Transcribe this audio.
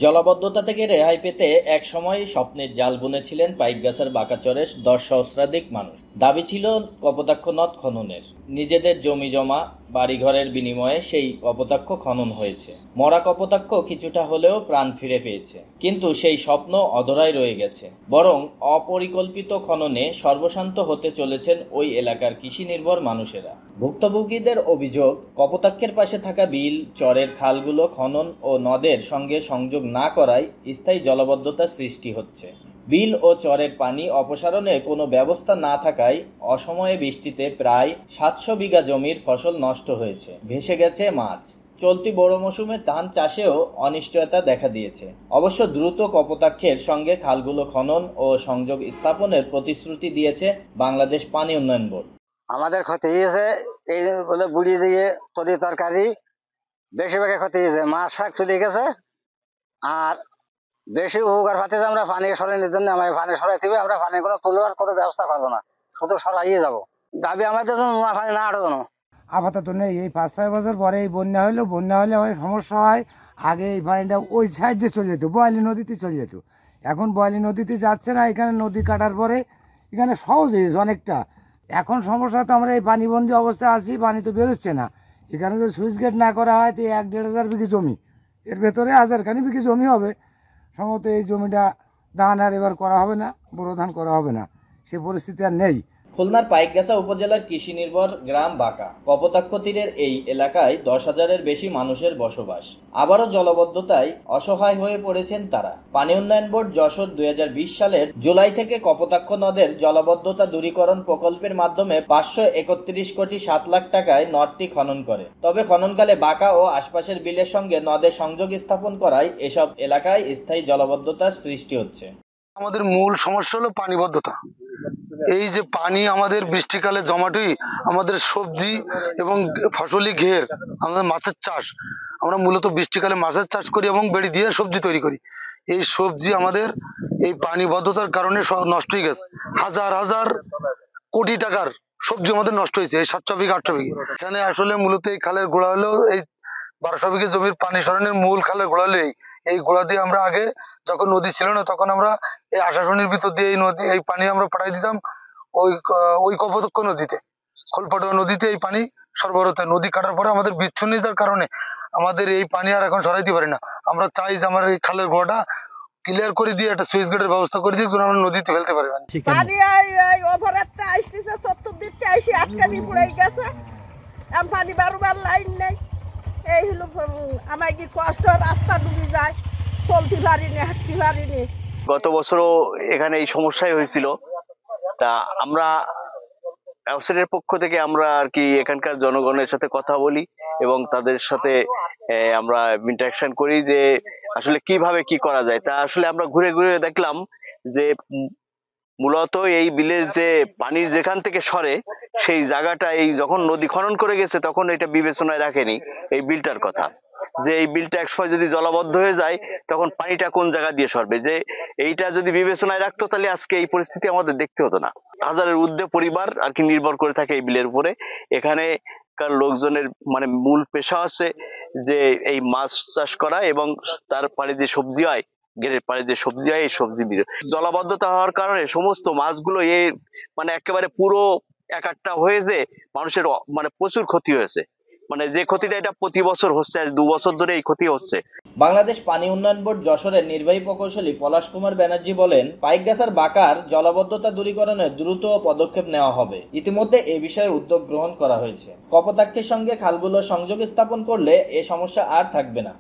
জলাবদ্ধতা থেকে রেহাই পেতে একসময় স্বপ্নের জাল বুনেছিলেন পাইকগাছার বাঁকাচরের ১০ সহস্রাধিক মানুষ। দাবি ছিল কপোতাক্ষ নদ খননের। নিজেদের জমি জমা বাড়িঘরের বিনিময়ে সেই কপোতাক্ষ খনন হয়েছে। মরা কপোতাক্ষ কিছুটা হলেও প্রাণ ফিরে পেয়েছে, কিন্তু সেই স্বপ্ন অধরাই রয়ে গেছে। বরং অপরিকল্পিত খননে সর্বশান্ত হতে চলেছেন ওই এলাকার কৃষি নির্ভর মানুষেরা। ভুক্তভোগীদের অভিযোগ, কপোতাক্ষের পাশে থাকা বিল, চরের খালগুলো খনন ও নদের সঙ্গে সংযোগ না করায় স্থায়ী জলাবদ্ধতার সৃষ্টি হচ্ছে। বিল ও চরের পানি অপসারণে কোনো ব্যবস্থা না থাকায় অসময়ে বৃষ্টিতে প্রায় ৭০০ বিঘা জমির ফসল নষ্ট হয়েছে, ভেসে গেছে মাছ। চলতি বড় মৌসুমে ধান চাষেও অনিশ্চয়তা দেখা দিয়েছে। অবশ্য দ্রুত কপোতাক্ষের সঙ্গে খালগুলো খনন ও সংযোগ স্থাপনের প্রতিশ্রুতি দিয়েছে বাংলাদেশ পানি উন্নয়ন বোর্ড। আমাদের ক্ষতি হয়েছে এই বলে বুড়ি দিয়ে তরি তরকারি বেশিরভাগে ক্ষতি হয়েছে, মাছ শাক চলে গেছে। আর বেশি উপকার পাতে আমরা পানি সরানোর জন্য পানি সরাইতে হবে, আমরা পানি কোনো তুলবার কোনো ব্যবস্থা করবো না, শুধু সরাইয়ে যাবো। দাবি আমাদের জন্য পানি না আরো কোনো আপাতত নেই। এই ৫-৬ বছর পরে এই বন্যা হলে অনেক সমস্যা হয়। আগে এই পানিটা ওই সাইড দিয়ে চলে যেত, বয়ালি নদীতে চলে যেত। এখন বয়ালি নদীতে যাচ্ছে না, এখানে নদী কাটার পরে এখানে সহজ হয়েছে অনেকটা। এখন সমস্যা তো আমরা এই পানিবন্দি অবস্থায় আছি, পানি তো বেরোচ্ছে না। এখানে যদি সুইচ গেট না করা হয় তো ১-১.৫ হাজার বিঘি জমি, এর ভেতরে ১,০০০খানি বিঘি জমি হবে। সম্ভবত এই জমিটা ধান আর এবার করা হবে না, বোরো ধান করা হবে না, সে পরিস্থিতি আর নেই। খুলনার পাইকগাছা উপজেলার কৃষি নির্ভর গ্রাম বাঁকা কপোতাক্ষ তীরের এই এলাকায় ১০,০০০-এর বেশি মানুষের বসবাস। আবারও জলাবদ্ধতায় অসহায় হয়ে পড়েছেন তারা। পানি উন্নয়ন বোর্ড যশোর ২০২০ সালের জুলাই থেকে কপোতাক্ষ নদের জলাবদ্ধতা দূরীকরণ প্রকল্পের মাধ্যমে ৫৩১ কোটি ৭ লাখ টাকায় নদটি খনন করে। তবে খননকালে বাঁকা ও আশপাশের বিলের সঙ্গে নদের সংযোগ স্থাপন করায় এসব এলাকায় স্থায়ী জলাবদ্ধতার সৃষ্টি হচ্ছে। আমাদের মূল সমস্যা হলো পানিবদ্ধতা। এই যে পানি আমাদের বৃষ্টিকালে জমাটই আমাদের সবজি এবং ফসলি ঘের, আমাদের মাছের চাষ, আমরা মূলত বৃষ্টিকালে মাছের চাষ করি এবং বেড়ি দিয়ে সবজি তৈরি করি। এই সবজি আমাদের এই পানিবদ্ধতার কারণে নষ্ট হয়ে গেছে। হাজার হাজার কোটি টাকার সবজি আমাদের নষ্ট হয়েছে এই ৭০০ বিঘা ৮০০ বিঘা। এখানে আসলে মূলত এই খালের গোড়া হলো এই ১২০০ বিঘা জমির পানি সরানোর মূল খালের গোড়া হলো এই গোড়া দিয়ে আমরা আগে যখন নদী ছিল না তখন আমরা এই আশাশনির ভিতর দিয়ে এই পানি আমরা পাঠাই দিতাম ওই কপোতাক্ষ নদীতে, খোলপাটুয়া নদীতে এই পানি সরবরাহ। নদী কাটার পরে আমাদের বিচ্ছিন্নতার কারণে আমাদের এই পানি আর এখন সরাইতে পারি না। আমরা চাই যে আমার এই খালের গোড়াটা ক্লিয়ার করে দিয়ে একটা সুইচ গেটের ব্যবস্থা করে দিয়ে আমরা নদীতে ফেলতে পারি। পানি ওভারেরটা আসতেছে ৭০ দিকটা এসে আটকানি পড়ে গেছে, পানি বারবার লাইন নেই। এই হলো আমার কি কষ্ট, রাস্তা ডুবে যায়, চলতে পারিনি, হাঁটতে পারিনি। গত বছরও এখানে এই সমস্যাই হয়েছিল। তা আমরা অ্যাওসেটের পক্ষ থেকে আমরা আর কি এখানকার জনগণের সাথে কথা বলি এবং তাদের সাথে আমরা ইন্টারাকশন করি যে আসলে কিভাবে কি করা যায়। তা আসলে আমরা ঘুরে ঘুরে দেখলাম যে মূলত এই বিলের যে পানি যেখান থেকে সরে সেই জায়গাটা এই যখন নদী খনন করে গেছে তখন এটা বিবেচনায় রাখেনি এই বিলটার কথা, যে এই বিলটা একসময় যদি জলাবদ্ধ হয়ে যায় তখন পানিটা কোন জায়গা দিয়ে সরবে। যে এইটা যদি বিবেচনায় রাখতো তাহলে আজকে এই পরিস্থিতি আমাদের দেখতে হতো না। হাজারের ঊর্ধ্বে পরিবার আর কি নির্ভর করে থাকে এই বিলের উপরে। এখানেকার লোকজনের মানে মূল পেশা আছে যে এই মাছ চাষ করা এবং তার পাড়ে যে সবজি হয়, গেরের পাড়ে যে সবজি হয়, এই সবজি জলাবদ্ধতা হওয়ার কারণে সমস্ত মাছগুলো এই মানে একেবারে পুরো একাট্টা হয়েছে, মানুষের মানে প্রচুর ক্ষতি হয়েছে। মানে যে ক্ষতিটা এটা প্রতি বছর হচ্ছে, আজ ২ বছর ধরে এই ক্ষতি হচ্ছে। বাংলাদেশ পানি উন্নয়ন বোর্ড যশোরের নির্বাহী প্রকৌশলী পলাশ কুমার ব্যানার্জি বলেন, পাইকগাছার বাঁকার জলাবদ্ধতা দূরীকরণে দ্রুত পদক্ষেপ নেওয়া হবে। ইতিমধ্যে এ বিষয়ে উদ্যোগ গ্রহণ করা হয়েছে। কপোতাক্ষের সঙ্গে খালগুলো সংযোগ স্থাপন করলে এ সমস্যা আর থাকবে না।